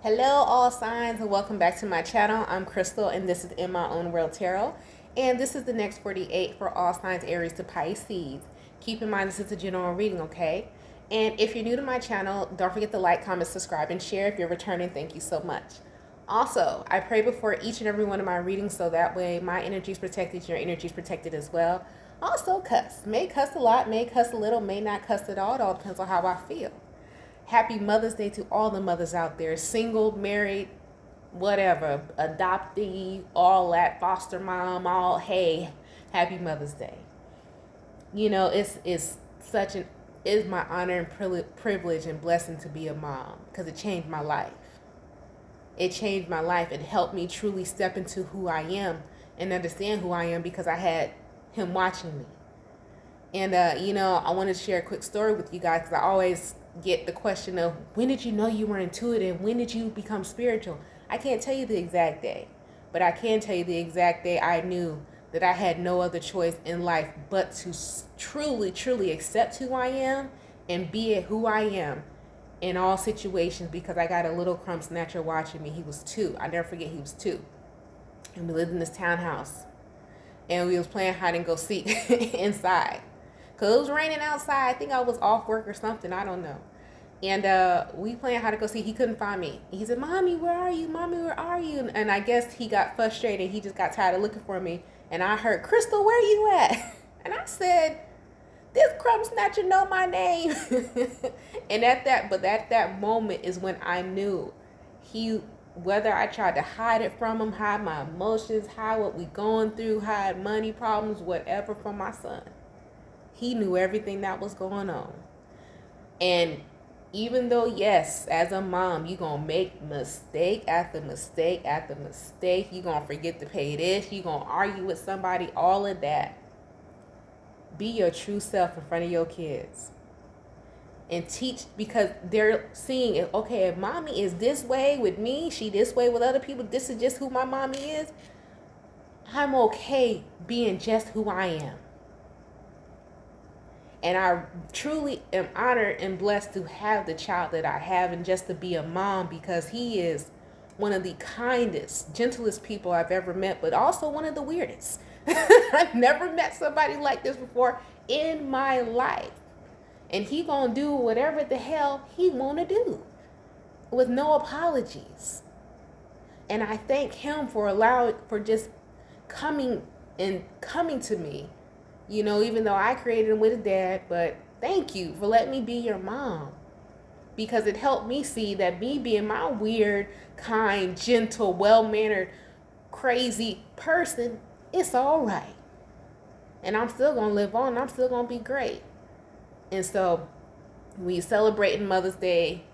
Hello, all signs, and welcome back to my channel. I'm Crystal, and this is In My Own World Tarot. And this is the next 48 for all signs Aries to Pisces. Keep in mind, this is a general reading, okay? And if you're new to my channel, don't forget to like, comment, subscribe, and share. If you're returning, thank you so much. Also, I pray before each and every one of my readings so that way my energy is protected, your energy is protected as well. Also, cuss. May cuss a lot, may cuss a little, may not cuss at all. It all depends on how I feel. Happy Mother's Day to all the mothers out there, single, married, whatever, adoptee, all that, foster mom, all, hey, happy Mother's Day. You know, it's my honor and privilege and blessing to be a mom because it changed my life. It changed my life. It helped me truly step into who I am and understand who I am because I had him watching me. And, I wanted to share a quick story with you guys because I always get the question of when did you know you were intuitive? When did you become spiritual? I can't tell you the exact day, but I can tell you the exact day I knew that I had no other choice in life but to truly, truly accept who I am and be who I am in all situations because I got a little crumb snatcher watching me. He was 2. I never forget he was 2. And we lived in this townhouse. And we was playing hide and go seek inside. Because it was raining outside. I think I was off work or something. I don't know. And we playing hide and go seek. He couldn't find me. He said, Mommy, where are you? Mommy, where are you? And I guess he got frustrated. He just got tired of looking for me. And I heard, Crystal, where you at? And I said, this crumb snatcher know my name. And at that moment is when I knew whether I tried to hide it from him, hide my emotions, hide what we going through, hide money problems, whatever from my son. He knew everything that was going on. And even though, yes, as a mom, you're going to make mistake after mistake after mistake. You're going to forget to pay this. You're going to argue with somebody, all of that. Be your true self in front of your kids. And teach, because they're seeing it. Okay, if mommy is this way with me, she this way with other people, this is just who my mommy is. I'm okay being just who I am. And I truly am honored and blessed to have the child that I have and just to be a mom because he is one of the kindest, gentlest people I've ever met, but also one of the weirdest. I've never met somebody like this before in my life. And he gonna do whatever the hell he wanna do with no apologies. And I thank him for just coming to me. You know, even though I created him with his dad, but thank you for letting me be your mom. Because it helped me see that me being my weird, kind, gentle, well-mannered, crazy person, it's all right. And I'm still going to live on. I'm still going to be great. And so we celebrating Mother's Day,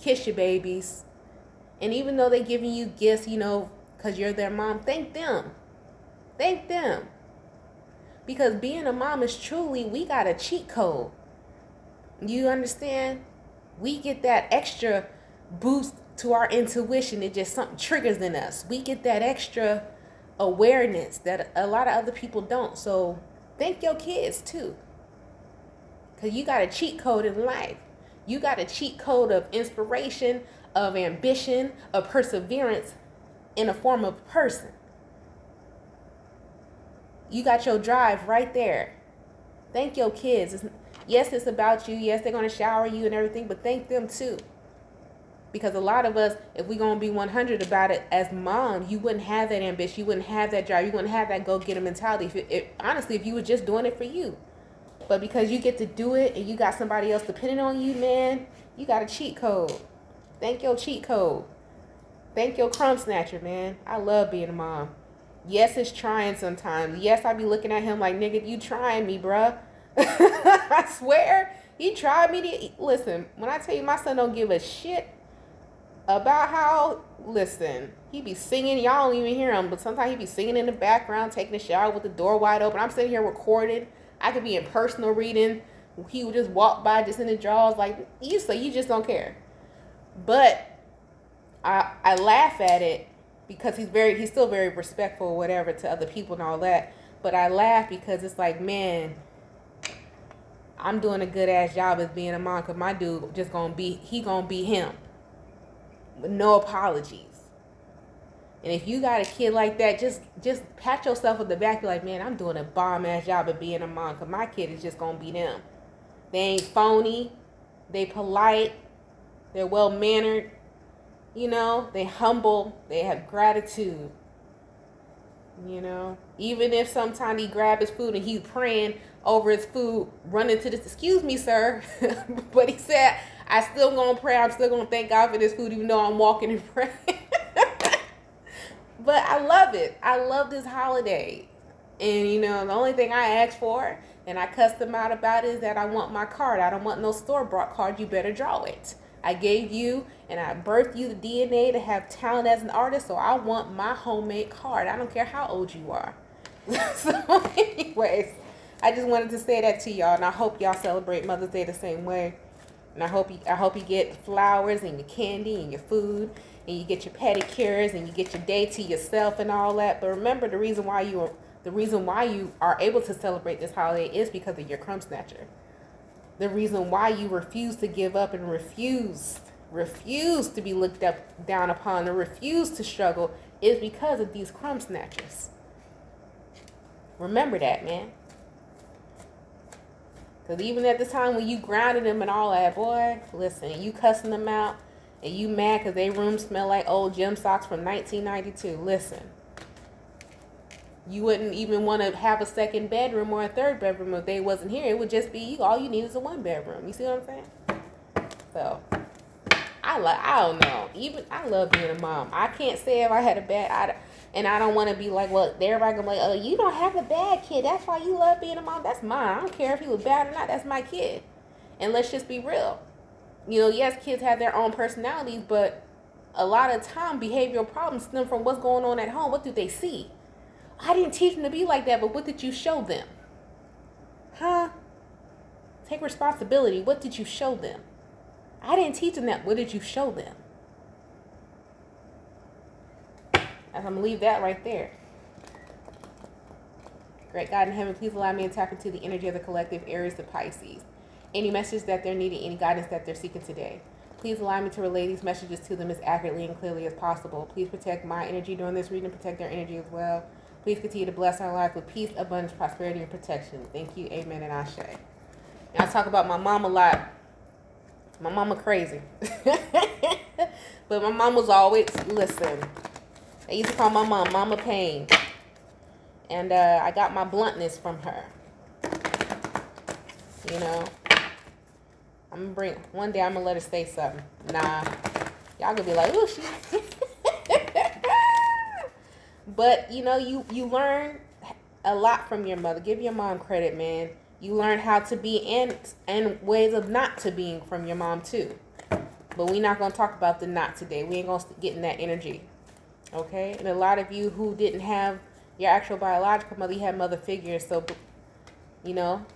kiss your babies. And even though they're giving you gifts, because you're their mom, thank them. Thank them. Because being a mom is truly, we got a cheat code. You understand? We get that extra boost to our intuition. It just something triggers in us. We get that extra awareness that a lot of other people don't. So thank your kids too. Because you got a cheat code in life. You got a cheat code of inspiration, of ambition, of perseverance in a form of person. You got your drive right there. Thank your kids. Yes, it's about you. Yes, they're going to shower you and everything, but thank them too. Because a lot of us, if we're going to be 100 about it, as mom, you wouldn't have that ambition. You wouldn't have that drive. You wouldn't have that go-getter mentality. Honestly, if you were just doing it for you. But because you get to do it and you got somebody else depending on you, man, you got a cheat code. Thank your cheat code. Thank your crumb snatcher, man. I love being a mom. Yes, it's trying sometimes. Yes, I be looking at him like, nigga, you trying me, bruh. I swear, he tried me to... Listen, when I tell you my son don't give a shit about how... Listen, he be singing. Y'all don't even hear him, but sometimes he be singing in the background, taking a shower with the door wide open. I'm sitting here recording. I could be in personal reading. He would just walk by just in the drawers like, you just don't care. But I laugh at it because he's still very respectful or whatever to other people and all that. But I laugh because it's like, man, I'm doing a good ass job as being a mom because my dude just gonna be him. with no apologies. And if you got a kid like that, just pat yourself on the back. Be like, man, I'm doing a bomb-ass job of being a mom, because my kid is just going to be them. They ain't phony. They polite. They're well-mannered. You know, they humble. They have gratitude. You know, even if sometimes he grab his food and he's praying over his food, running to this, excuse me, sir. But he said, I still going to pray. I'm still going to thank God for this food, even though I'm walking and praying. But I love it. I love this holiday. And, you know, the only thing I ask for, and I cuss them out about, is that I want my card. I don't want no store-bought card. You better draw it. I gave you and I birthed you the DNA to have talent as an artist, so I want my homemade card. I don't care how old you are. So anyways, I just wanted to say that to y'all, and I hope y'all celebrate Mother's Day the same way. And I hope you get flowers and your candy and your food, and you get your pedicures, and you get your day to yourself and all that. But remember, the reason why you are able to celebrate this holiday is because of your crumb snatcher. The reason why you refuse to give up and refuse to be looked down upon, and refuse to struggle, is because of these crumb snatchers. Remember that, man. Because even at the time when you grounded them and all that, boy, listen, you cussing them out, and you mad because their room smell like old gym socks from 1992. Listen. You wouldn't even want to have a second bedroom or a third bedroom if they wasn't here. It would just be you. All you need is a one bedroom. You see what I'm saying? So, I don't know. I love being a mom. I can't say if I had a bad, and I don't want to be like, well, everybody gonna be like, oh, you don't have a bad kid. That's why you love being a mom. That's mine. I don't care if he was bad or not. That's my kid. And let's just be real. You know, yes, kids have their own personalities, but a lot of time behavioral problems stem from what's going on at home. What do they see? I didn't teach them to be like that, but what did you show them? Huh? Take responsibility. What did you show them? I didn't teach them that. What did you show them? I'm going to leave that right there. Great God in heaven, please allow me to tap into the energy of the collective Aries to Pisces. Any message that they're needing, any guidance that they're seeking today. Please allow me to relay these messages to them as accurately and clearly as possible. Please protect my energy during this reading and protect their energy as well. Please continue to bless our life with peace, abundance, prosperity, and protection. Thank you, amen, and ashe. Now, I talk about my mom a lot. My mama crazy. But my mom was always, listen, I used to call my mom Mama Pain. And I got my bluntness from her. You know, one day I'm going to let her say something. Nah, y'all going to be like, ooh, she... But, you know, you learn a lot from your mother. Give your mom credit, man. You learn how to be and ways of not to being from your mom, too. But we're not going to talk about the not today. We ain't going to get in that energy. Okay? And a lot of you who didn't have your actual biological mother, you had mother figures. So, you know,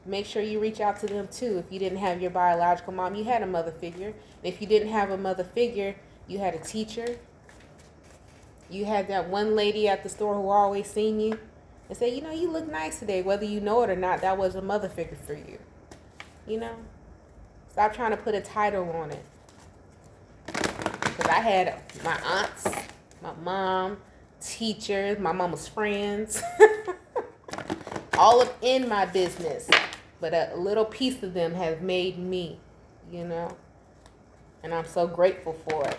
make sure you reach out to them, too. If you didn't have your biological mom, you had a mother figure. And if you didn't have a mother figure, you had a teacher. You had that one lady at the store who always seen you and said, you know, you look nice today. Whether you know it or not, that was a mother figure for you. You know? Stop trying to put a title on it. Because I had my aunts, my mom, teachers, my mama's friends. All up in my business. But a little piece of them has made me, you know? And I'm so grateful for it.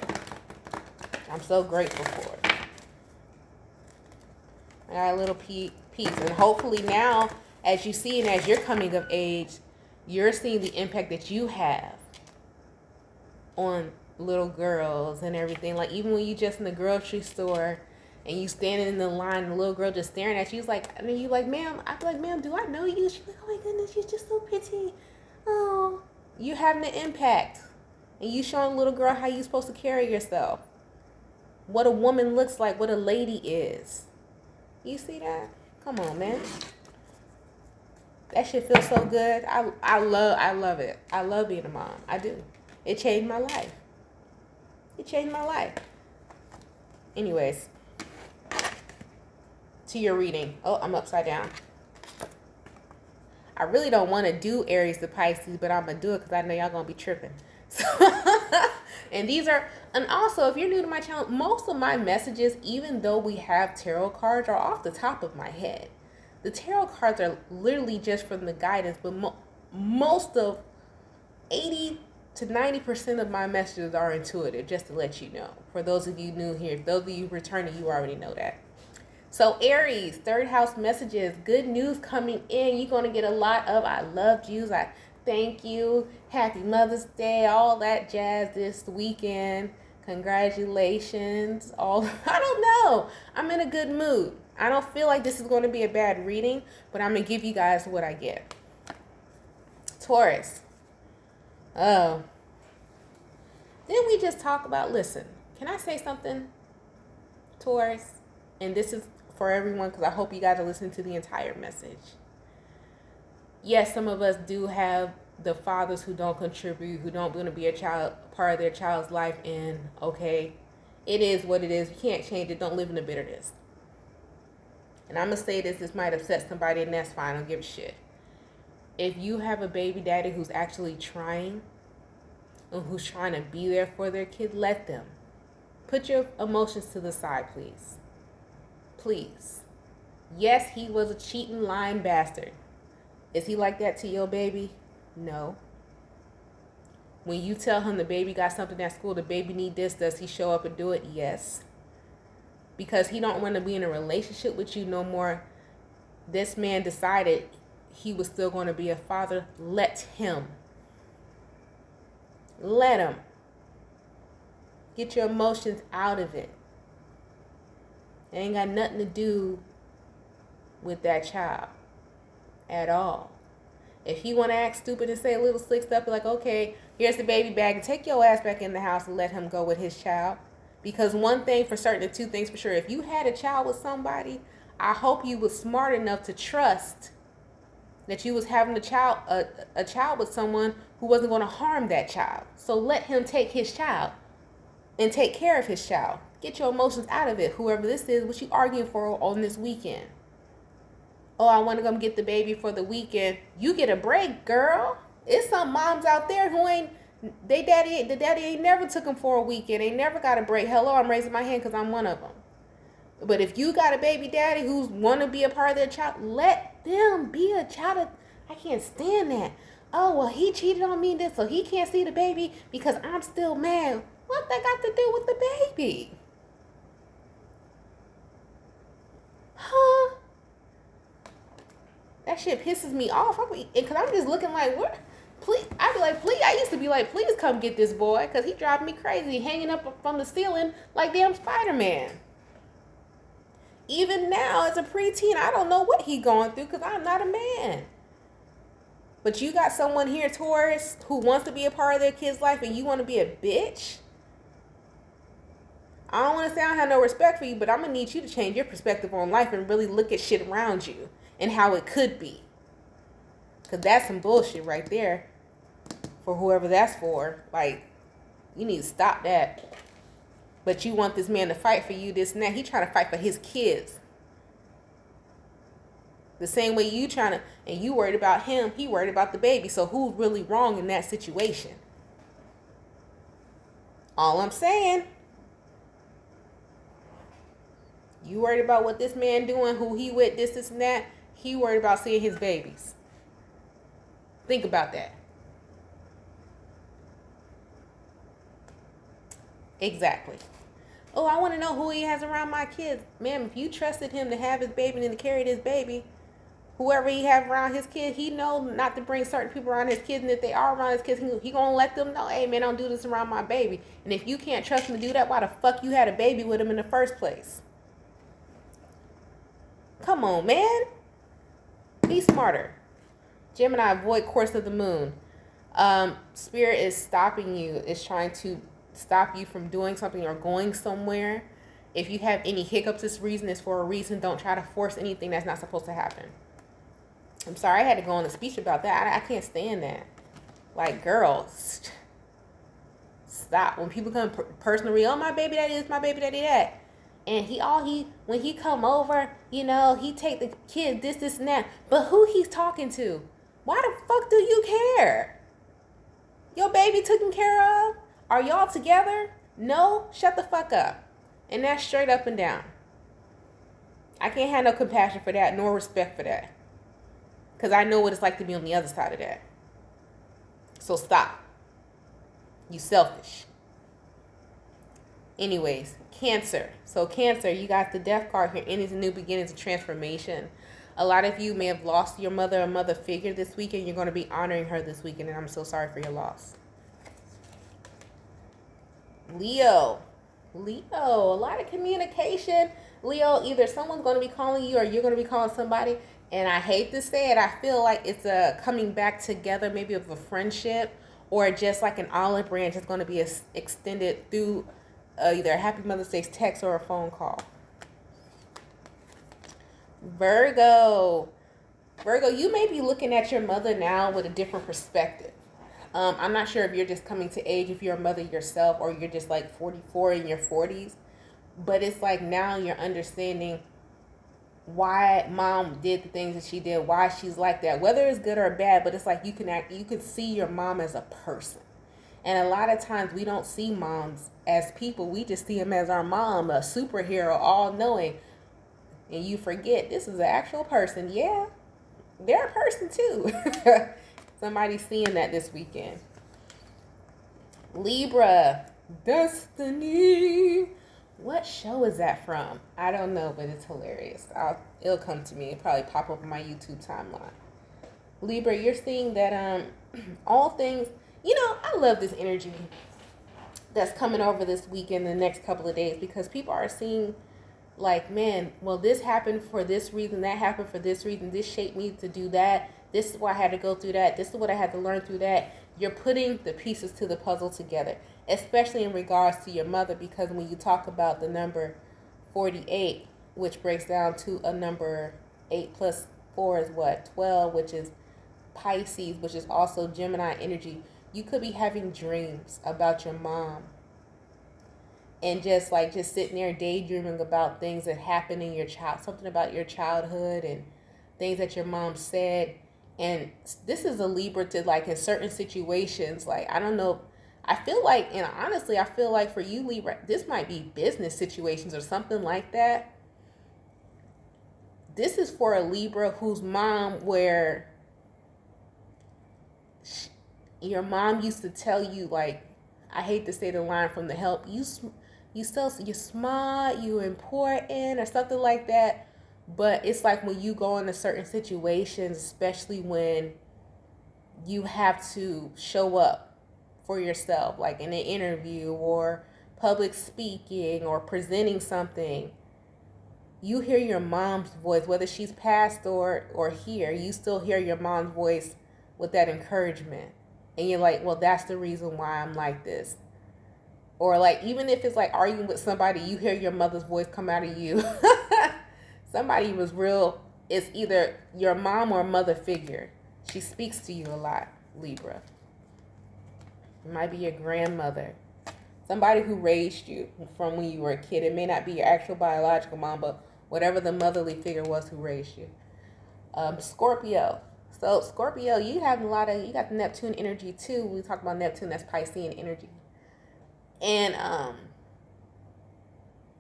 I'm so grateful for it. I got a little piece. And hopefully now, as you see and as you're coming of age, you're seeing the impact that you have on little girls and everything. Like, even when you just in the grocery store and you standing in the line and the little girl just staring at you, and then you like, ma'am, I'm like, ma'am, do I know you? She's like, oh my goodness, you're just so pretty. Oh, you having an impact. And you showing a little girl how you're supposed to carry yourself. What a woman looks like, what a lady is. You see that? Come on, man. That shit feels so good. I love it. I love being a mom. I do. It changed my life. It changed my life. Anyways, to your reading. Oh, I'm upside down. I really don't want to do Aries to Pisces, but I'm going to do it because I know y'all going to be tripping. So, and these are, And also, if you're new to my channel, most of my messages, even though we have tarot cards, are off the top of my head. The tarot cards are literally just from the guidance, but most of 80 to 90% of my messages are intuitive, just to let you know. For those of you new here, those of you returning, you already know that. So Aries, third house messages, good news coming in. You're going to get a lot of I loved yous, I thank you, happy Mother's Day, all that jazz this weekend. Congratulations. I don't know. I'm in a good mood. I don't feel like this is going to be a bad reading, but I'm going to give you guys what I get. Taurus. Oh. Didn't we just talk about, listen, can I say something? Taurus, and this is for everyone because I hope you guys are listening to the entire message. Yes, some of us do have the fathers who don't contribute, who don't want to be a child, part of their child's life, and okay, it is what it is. You can't change it. Don't live in the bitterness. And I'm going to say this might upset somebody, and that's fine. I don't give a shit. If you have a baby daddy who's actually trying, and who's trying to be there for their kid, let them. Put your emotions to the side, please. Please. Yes, he was a cheating, lying bastard. Is he like that to your baby? No. When you tell him the baby got something at school, the baby need this, does he show up and do it? Yes. Because he don't want to be in a relationship with you no more. This man decided he was still going to be a father. Let him. Let him. Get your emotions out of it. It ain't got nothing to do with that child at all. If he want to act stupid and say a little slick stuff, be like, okay, here's the baby bag, and take your ass back in the house and let him go with his child. Because one thing for certain and two things for sure, if you had a child with somebody, I hope you was smart enough to trust that you was having a child with someone who wasn't going to harm that child. So let him take his child and take care of his child. Get your emotions out of it. Whoever this is, what you arguing for on this weekend? Oh, I want to come get the baby for the weekend. You get a break, girl. It's some moms out there who ain't, the daddy ain't never took them for a weekend. They never got a break. Hello, I'm raising my hand because I'm one of them. But if you got a baby daddy who's want to be a part of their child, let them be a child. I can't stand that. Oh, well, he cheated on me this, so he can't see the baby because I'm still mad. What that got to do with the baby? Huh? That shit pisses me off. Because I'm just looking like, what? Please, I'd be like, please. I used to be like, please come get this boy because he driving me crazy, hanging up from the ceiling like damn Spider-Man. Even now, as a preteen, I don't know what he going through because I'm not a man. But you got someone here, Taurus, who wants to be a part of their kid's life and you want to be a bitch? I don't want to say I don't have no respect for you, but I'm going to need you to change your perspective on life and really look at shit around you and how it could be. Because that's some bullshit right there for whoever that's for. Like, you need to stop that. But you want this man to fight for you, this and that. He trying to fight for his kids. The same way you trying to, and you worried about him, he worried about the baby. So who's really wrong in that situation? All I'm saying, you worried about what this man doing, who he with, this and that. He worried about seeing his babies. Think about that. Exactly. Oh, I want to know who he has around my kids. Ma'am, if you trusted him to have his baby and to carry this baby, whoever he have around his kid, he know not to bring certain people around his kids. And if they are around his kids, he gonna let them know, hey, man, don't do this around my baby. And if you can't trust him to do that, why the fuck you had a baby with him in the first place? Come on, man. Be smarter. Gemini, avoid course of the moon. Spirit is stopping you. It's trying to stop you from doing something or going somewhere. If you have any hiccups, this reason is for a reason. Don't try to force anything that's not supposed to happen. I'm sorry, I had to go on a speech about that. I can't stand that. Like, girls, stop. When people come personally, oh, my baby daddy is my baby daddy that. And when he come over, you know, he take the kid this and that. But who he's talking to? Why the fuck do you care? Your baby taken care of? Are y'all together? No, shut the fuck up. And that's straight up and down. I can't have no compassion for that, nor respect for that. Because I know what it's like to be on the other side of that. So stop. You selfish. Anyways, Cancer. So Cancer, you got the Death card here. Endings and new beginnings, a transformation. A lot of you may have lost your mother or mother figure this weekend. You're going to be honoring her this weekend, and I'm so sorry for your loss. Leo. Leo, a lot of communication. Leo, either someone's going to be calling you or you're going to be calling somebody. And I hate to say it, I feel like it's a coming back together, maybe of a friendship, or just like an olive branch that's going to be extended through either a Happy Mother's Day text or a phone call. Virgo. Virgo, you may be looking at your mother now with a different perspective. I'm not sure if you're just coming to age, if you're a mother yourself, or you're just like 44 in your 40s. But it's like now you're understanding why mom did the things that she did, why she's like that, whether it's good or bad. But it's like you can see your mom as a person. And a lot of times we don't see moms as people. We just see them as our mom, a superhero, all-knowing. And you forget this is an actual person. Yeah, they're a person too. Somebody's seeing that this weekend. Libra. Destiny. What show is that from? I don't know, but it's hilarious. It'll come to me. It'll probably pop up on my YouTube timeline. Libra, you're seeing that all things... I love this energy that's coming over this weekend, the next couple of days, because people are seeing like, man, well, this happened for this reason, that happened for this reason, this shaped me to do that, this is why I had to go through that, this is what I had to learn through that. You're putting the pieces to the puzzle together, especially in regards to your mother, because when you talk about the number 48, which breaks down to a number 8 plus 4 is what? 12, which is Pisces, which is also Gemini energy. You could be having dreams about your mom and just sitting there daydreaming about things that happened in your something about your childhood and things that your mom said. And this is a Libra to like in certain situations, like, I don't know, I feel like, and honestly, I feel like for you Libra, this might be business situations or something like that. This is for a Libra whose mom, where your mom used to tell you, like, I hate to say the line from The Help, you're smart, you're important, or something like that. But it's like when you go into certain situations, especially when you have to show up for yourself, like in an interview or public speaking or presenting something, you hear your mom's voice, whether she's passed or here, you still hear your mom's voice with that encouragement. And you're like, well, that's the reason why I'm like this. Or like, even if it's like arguing with somebody, you hear your mother's voice come out of you. Somebody was real. It's either your mom or mother figure. She speaks to you a lot, Libra. It might be your grandmother. Somebody who raised you from when you were a kid. It may not be your actual biological mom, but whatever the motherly figure was who raised you. Scorpio. So Scorpio, you got the Neptune energy too. We talk about Neptune, that's Piscean energy. And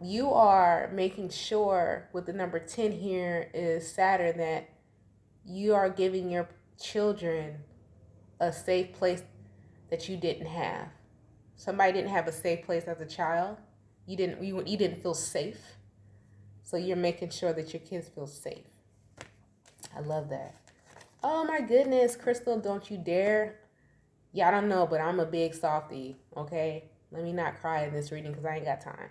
you are making sure with the number 10 here is Saturn that you are giving your children a safe place that you didn't have. Somebody didn't have a safe place as a child. You didn't feel safe. So you're making sure that your kids feel safe. I love that. Oh my goodness, Crystal, don't you dare. Yeah, I don't know, but I'm a big softie, okay? Let me not cry in this reading because I ain't got time.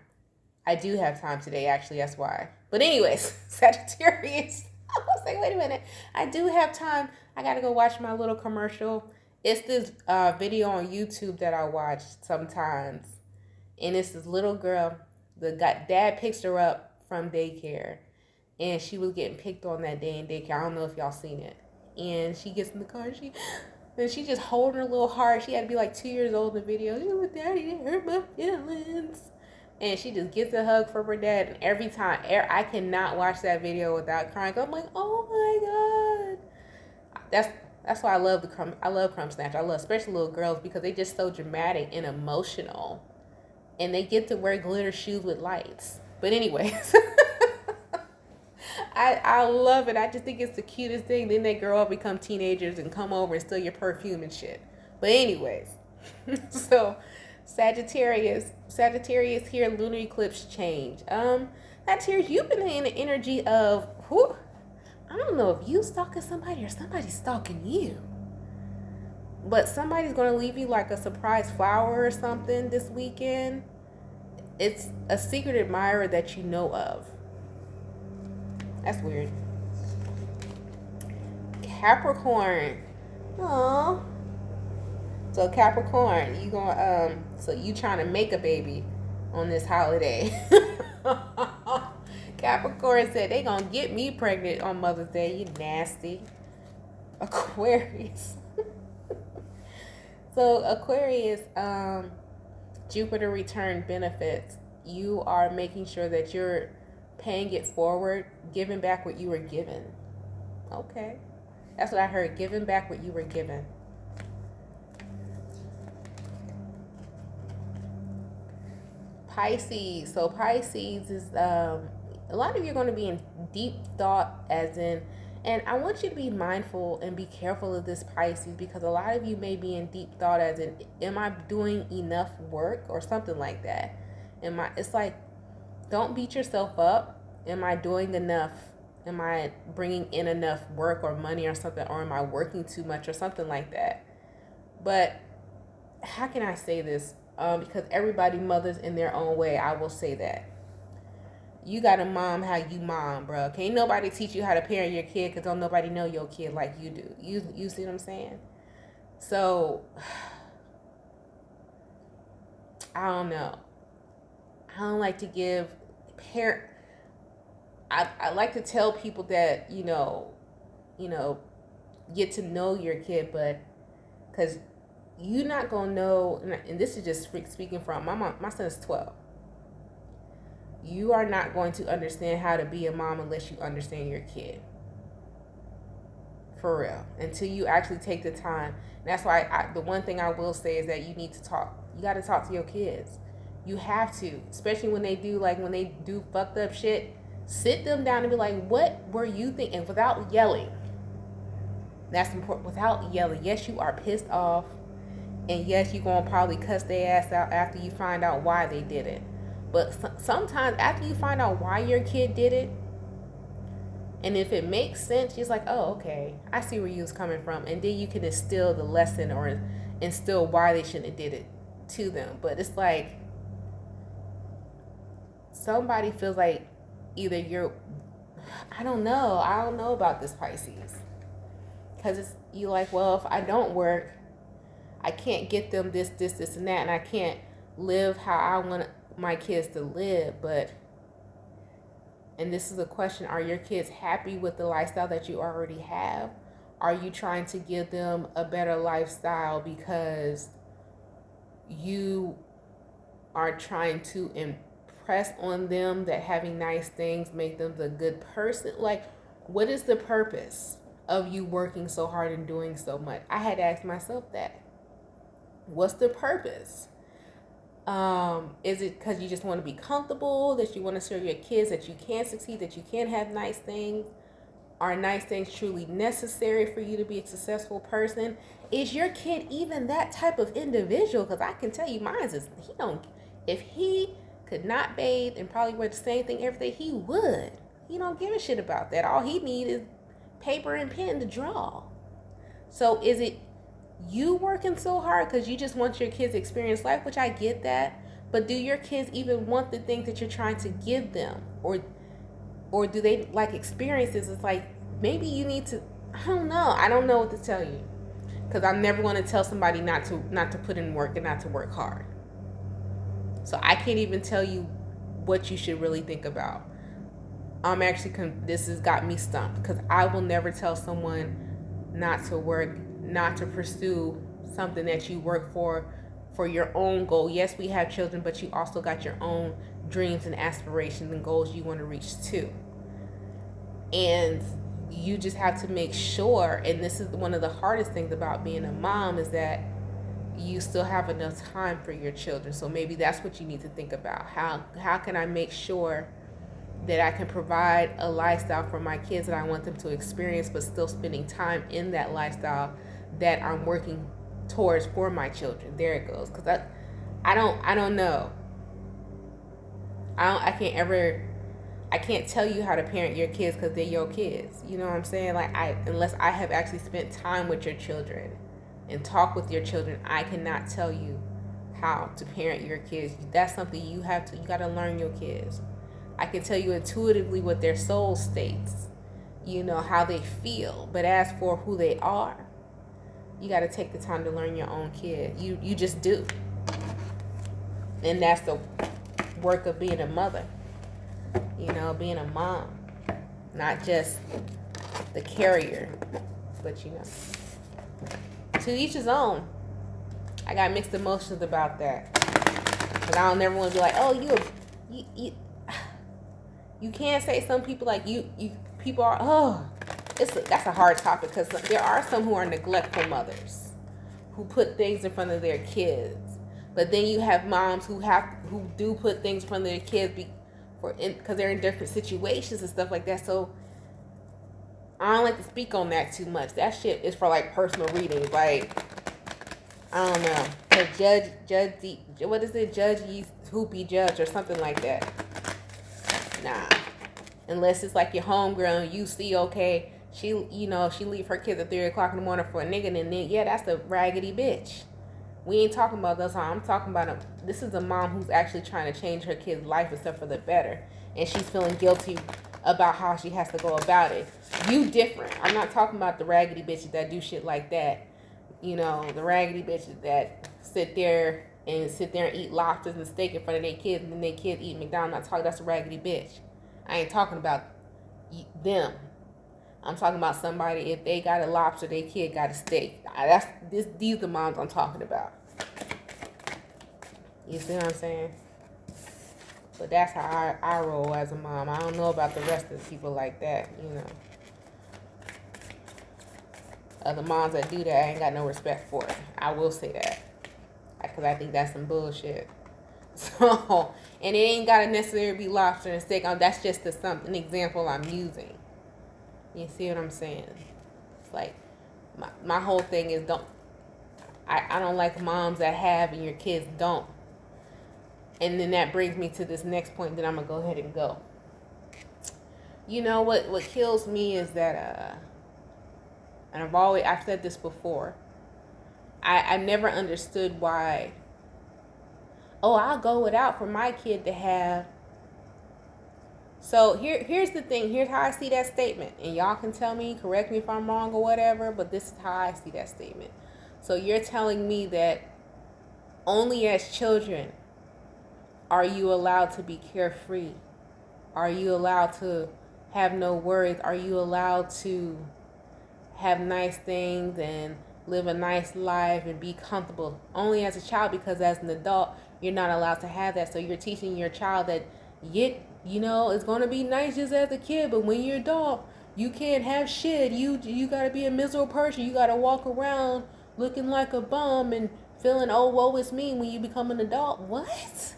I do have time today, actually, that's why. But anyways, Sagittarius. I was like, wait a minute. I do have time. I got to go watch my little commercial. It's this video on YouTube that I watch sometimes. And it's this little girl. Dad picks her up from daycare. And she was getting picked on that day in daycare. I don't know if y'all seen it. And she gets in the car and she just holding her little heart. She had to be like 2 years old in the video. She was like, Daddy, it hurt my feelings. And she just gets a hug from her dad. And every time, I cannot watch that video without crying. I'm like, oh my God. That's why I love Crumb Snatch. I love especially little girls because they just so dramatic and emotional. and they get to wear glitter shoes with lights. But anyways, I love it. I just think it's the cutest thing. Then they grow up, become teenagers, and come over and steal your perfume and shit. But anyways, so Sagittarius here, lunar eclipse change. Sagittarius, you've been in the energy of who? I don't know if you stalking somebody or somebody's stalking you. But somebody's going to leave you like a surprise flower or something this weekend. It's a secret admirer that you know of. That's weird. Capricorn. Aww. So Capricorn, so you trying to make a baby on this holiday. Capricorn said they gonna get me pregnant on Mother's Day. You nasty. Aquarius. So Aquarius, Jupiter return benefits. You are making sure that you're paying it forward, giving back what you were given. Okay. That's what I heard, giving back what you were given. Pisces. So Pisces is, a lot of you are going to be in deep thought, as in, and I want you to be mindful and be careful of this, Pisces, because a lot of you may be in deep thought as in, am I doing enough work or something like that? It's like, don't beat yourself up. Am I doing enough? Am I bringing in enough work or money or something? Or am I working too much or something like that? But how can I say this? Because everybody mothers in their own way, I will say that. You got to mom how you mom, bro. Can't nobody teach you how to parent your kid because don't nobody know your kid like you do. You see what I'm saying? So, I don't know. I don't like to give I like to tell people that, get to know your kid, but because you're not going to know, and this is just speaking from, my son is 12. You are not going to understand how to be a mom unless you understand your kid. For real. Until you actually take the time. And that's why the one thing I will say is that you need to talk. You got to talk to your kids. You have to. Especially when they do fucked up shit. Sit them down and be like, what were you thinking? Without yelling. That's important. Without yelling. Yes, you are pissed off. And yes, you're going to probably cuss their ass out after you find out why they did it. But sometimes after you find out why your kid did it, and if it makes sense, you're like, oh, okay, I see where you was coming from. And then you can instill the lesson or instill why they shouldn't have did it to them. But it's like, somebody feels like either I don't know about this, Pisces. Because you're like, well, if I don't work, I can't get them this, and that. And I can't live how I want my kids to live. And this is a question, are your kids happy with the lifestyle that you already have? Are you trying to give them a better lifestyle because you are trying to impress on them that having nice things make them the good person? Like, what is the purpose of you working so hard and doing so much? I had to ask myself that. What's the purpose? Is it because you just want to be comfortable, that you want to show your kids that you can succeed, that you can have nice things? Are nice things truly necessary for you to be a successful person? Is your kid even that type of individual? Because I can tell you mine is, if he could not bathe and probably wear the same thing every day, he would. He don't give a shit about that. All he needs is paper and pen to draw. So is it you working so hard because you just want your kids to experience life, which I get that, but do your kids even want the things that you're trying to give them? Or do they like experiences? It's like, maybe you need to, I don't know what to tell you, because I'm never going to tell somebody not to put in work and not to work hard. So I can't even tell you what you should really think about. This has got me stumped, because I will never tell someone not to work, not to pursue something that you work for your own goal. Yes, we have children, but you also got your own dreams and aspirations and goals you want to reach too. And you just have to make sure, and this is one of the hardest things about being a mom, is that you still have enough time for your children. So maybe that's what you need to think about. How can I make sure that I can provide a lifestyle for my kids that I want them to experience, but still spending time in that lifestyle that I'm working towards for my children. There it goes. Because I don't know. I can't tell you how to parent your kids because they're your kids. You know what I'm saying? Like, unless I have actually spent time with your children and talk with your children, I cannot tell you how to parent your kids. That's something you got to learn your kids. I can tell you intuitively what their soul states, you know, how they feel. But as for who they are, you got to take the time to learn your own kid. You just do. And that's the work of being a mother, you know, being a mom. Not just the carrier, but, you know, to each his own. I got mixed emotions about that. But I don't ever want to be like, oh, you can't say some people like you people are, that's a hard topic because there are some who are neglectful mothers who put things in front of their kids. But then you have moms who do put things in front of their kids because they're in different situations and stuff like that. So I don't like to speak on that too much. That shit is for like personal readings. Like, I don't know. What is it? Judge ye who be judged or something like that. Nah. Unless it's like your homegirl and you see, okay, she leave her kids at 3 o'clock in the morning for a nigga, and then yeah, that's the raggedy bitch. We ain't talking about this. I'm talking about this is a mom who's actually trying to change her kid's life and stuff for the better, and she's feeling guilty about how she has to go about it. You different. I'm not talking about the raggedy bitches that do shit like that. You know, the raggedy bitches that sit there and eat lobsters and steak in front of their kids, and then their kids eat McDonald's. I'm not talking. That's a raggedy bitch. I ain't talking about them. I'm talking about somebody, if they got a lobster, their kid got a steak. These are the moms I'm talking about. You see what I'm saying? But that's how I roll as a mom. I don't know about the rest of the people like that, you know. Other moms that do that, I ain't got no respect for it. I will say that. Because I think that's some bullshit. So, and it ain't got to necessarily be lobster and steak. That's just an example I'm using. You see what I'm saying? It's like, my whole thing is I don't like moms that have and your kids don't. And then that brings me to this next point that I'm going to go ahead and go. You know, what kills me is that, and I've said this before, I've never understood why, I'll go without for my kid to have. So here's the thing. Here's how I see that statement. And y'all can tell me, correct me if I'm wrong or whatever, but this is how I see that statement. So you're telling me that only as children are you allowed to be carefree? Are you allowed to have no worries? Are you allowed to have nice things and live a nice life and be comfortable only as a child? Because as an adult, you're not allowed to have that. So you're teaching your child that, it's going to be nice just as a kid, but when you're an adult, you can't have shit. You got to be a miserable person. You got to walk around looking like a bum and feeling, woe is me when you become an adult. What?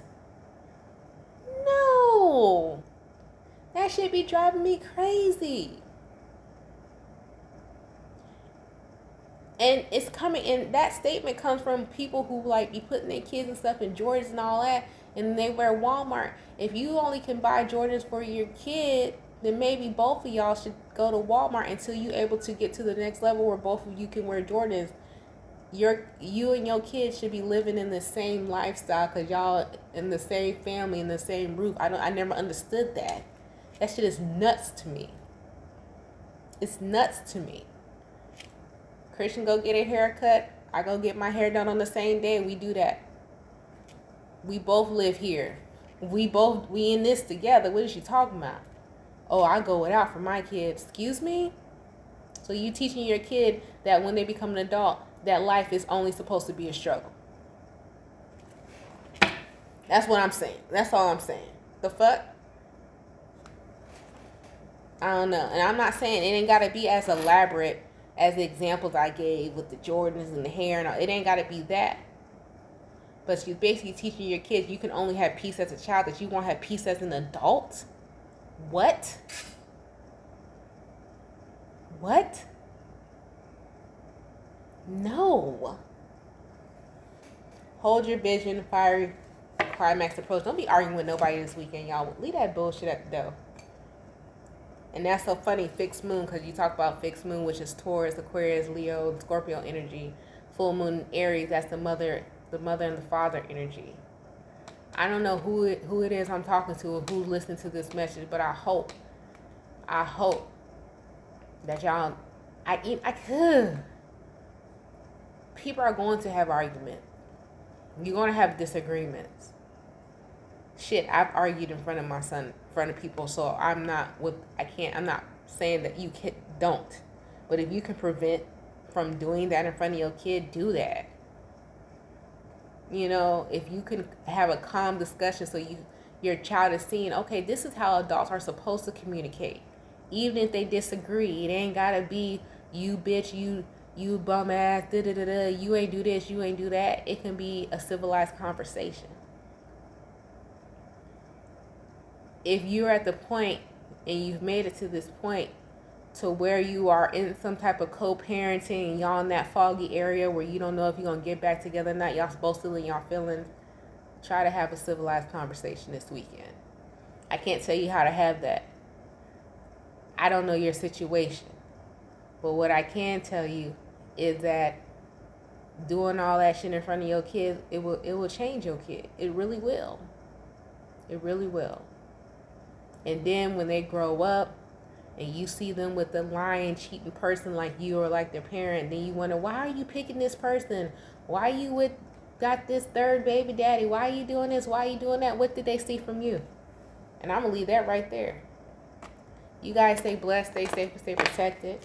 No. That shit be driving me crazy. And it's coming, and that statement comes from people who like be putting their kids and stuff in Jordans and all that, and they wear Walmart. If you only can buy Jordans for your kid, then maybe both of y'all should go to Walmart until you're able to get to the next level where both of you can wear Jordans. You and your kids should be living in the same lifestyle because y'all in the same family, in the same roof. I never understood that. That shit is nuts to me. It's nuts to me. Christian go get a haircut. I go get my hair done on the same day. We do that. We both live here. We in this together. What is she talking about? I go without for my kids. Excuse me? So you teaching your kid that when they become an adult, that life is only supposed to be a struggle. That's what I'm saying. That's all I'm saying. The fuck? I don't know. And I'm not saying it ain't got to be as elaborate as the examples I gave with the Jordans and the hair and all. It ain't got to be that. But you're basically teaching your kids you can only have peace as a child, that you won't have peace as an adult. What? What? No. Hold your vision, fire, climax approach. Don't be arguing with nobody this weekend, y'all. Leave that bullshit at the door. And that's so funny, fixed moon, because you talk about fixed moon, which is Taurus, Aquarius, Leo, Scorpio energy. Full moon, Aries, that's the mother and the father energy. I don't know who it is I'm talking to or who's listening to this message, but I hope that y'all, people are going to have arguments. You're going to have disagreements. Shit, I've argued in front of my son, in front of people, so I'm not saying that you don't. But if you can prevent from doing that in front of your kid, do that. You know, if you can have a calm discussion so your child is seeing, okay, this is how adults are supposed to communicate. Even if they disagree, it ain't gotta be you bitch, you bum ass, you ain't do this, you ain't do that. It can be a civilized conversation. If you're at the point and you've made it to this point to where you are in some type of co-parenting and y'all in that foggy area where you don't know if you're going to get back together or not, y'all supposed to in y'all feelings, try to have a civilized conversation this weekend. I can't tell you how to have that. I don't know your situation. But what I can tell you is that doing all that shit in front of your kids, it will change your kid. It really will. It really will. And then when they grow up and you see them with the lying, cheating person like you or like their parent, then you wonder, why are you picking this person? Why you got this third baby daddy? Why are you doing this? Why are you doing that? What did they see from you? And I'm going to leave that right there. You guys stay blessed, stay safe, and stay protected.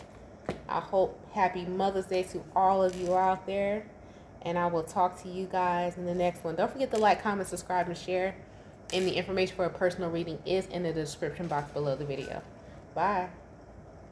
I hope happy Mother's Day to all of you out there. And I will talk to you guys in the next one. Don't forget to like, comment, subscribe, and share. And the information for a personal reading is in the description box below the video. Bye.